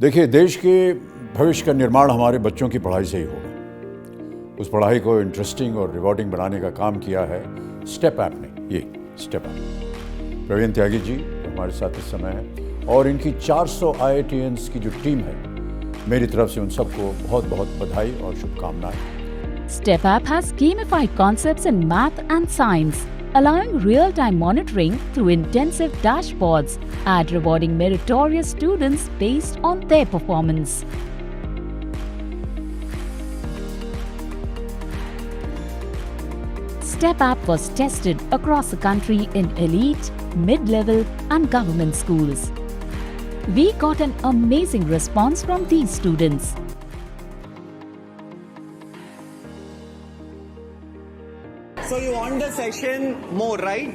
देखिए, देश के भविष्य का निर्माण हमारे बच्चों की पढ़ाई से ही होगा। उस पढ़ाई को इंटरेस्टिंग और रिवॉर्डिंग बनाने का काम किया है STEPapp ने। ये STEPapp प्रवीण त्यागी जी हमारे साथ इस समय हैं और इनकी 400 IITians की जो टीम है, मेरी तरफ से उन सबको बहुत बहुत बधाई और शुभकामनाएं। STEPapp has gamified concepts in math and science, allowing real-time monitoring through intensive dashboards and rewarding meritorious students based on their performance. STEPapp was tested across the country in elite, mid-level and government schools. We got an amazing response from these students. So you want the session more, right?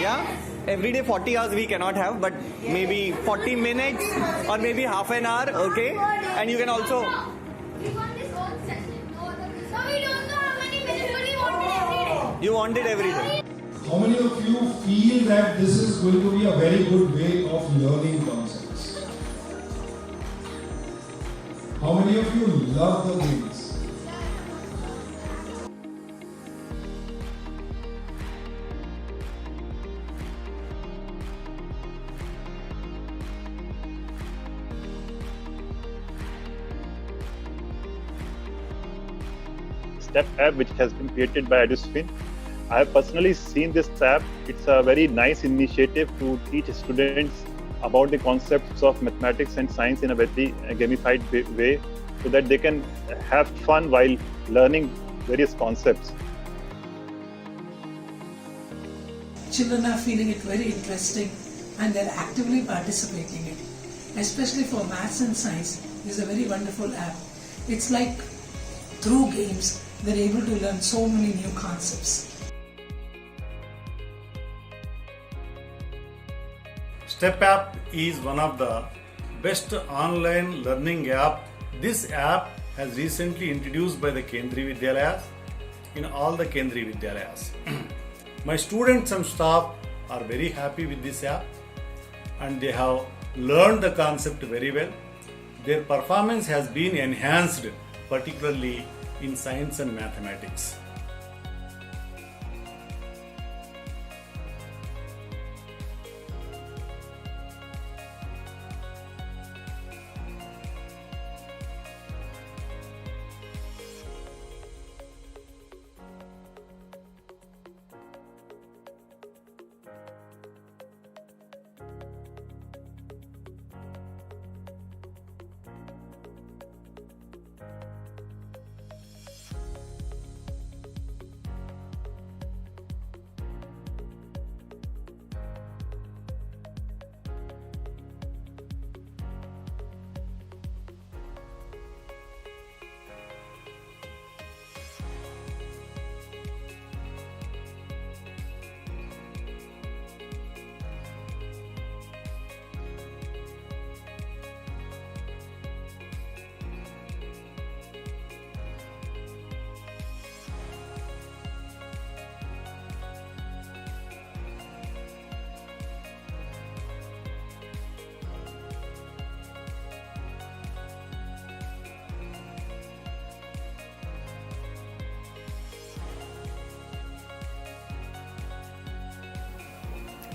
Yeah? Every day 40 hours we cannot have, but maybe 40 minutes or maybe half an hour, okay? And you can also... We want this whole session. No, we don't know how many minutes, but we want it every day. You want it every day. How many of you feel that this is going to be a very good way of learning concepts? How many of you love the games? STEPapp, which has been created by EduSpin. I have personally seen this app. It's a very nice initiative to teach students about the concepts of mathematics and science in a very gamified way, so that they can have fun while learning various concepts. Children are feeling it very interesting and they're actively participating in it. Especially for maths and science, this is a very wonderful app. It's like through games, they're able to learn so many new concepts. STEPapp is one of the best online learning app. This app has recently introduced by the Kendriya Vidyalayas in all the Kendriya Vidyalayas. My students and staff are very happy with this app and they have learned the concept very well. Their performance has been enhanced, particularly in science and mathematics.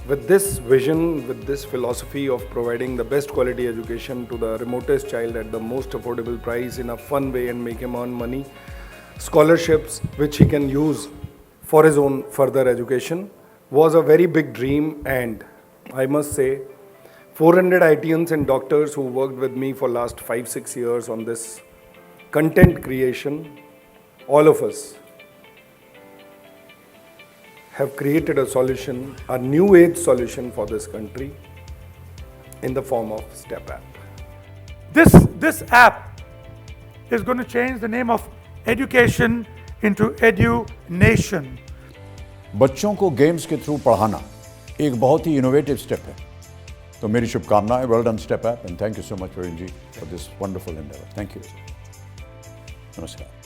With this vision, with this philosophy of providing the best quality education to the remotest child at the most affordable price in a fun way and make him earn money, scholarships which he can use for his own further education was a very big dream. And I must say 400 IITians and doctors who worked with me for last 5-6 years on this content creation, all of us have created a solution, a new age solution for this country in the form of STEPapp. This app is going to change the name of education into edu-nation. बच्चों को games के through पढ़ाना एक बहुत ही innovative step है। तो मेरी शुभकामनाएं। Well done STEPapp and thank you so much Praveen ji for this wonderful endeavour. Thank you. नमस्कार।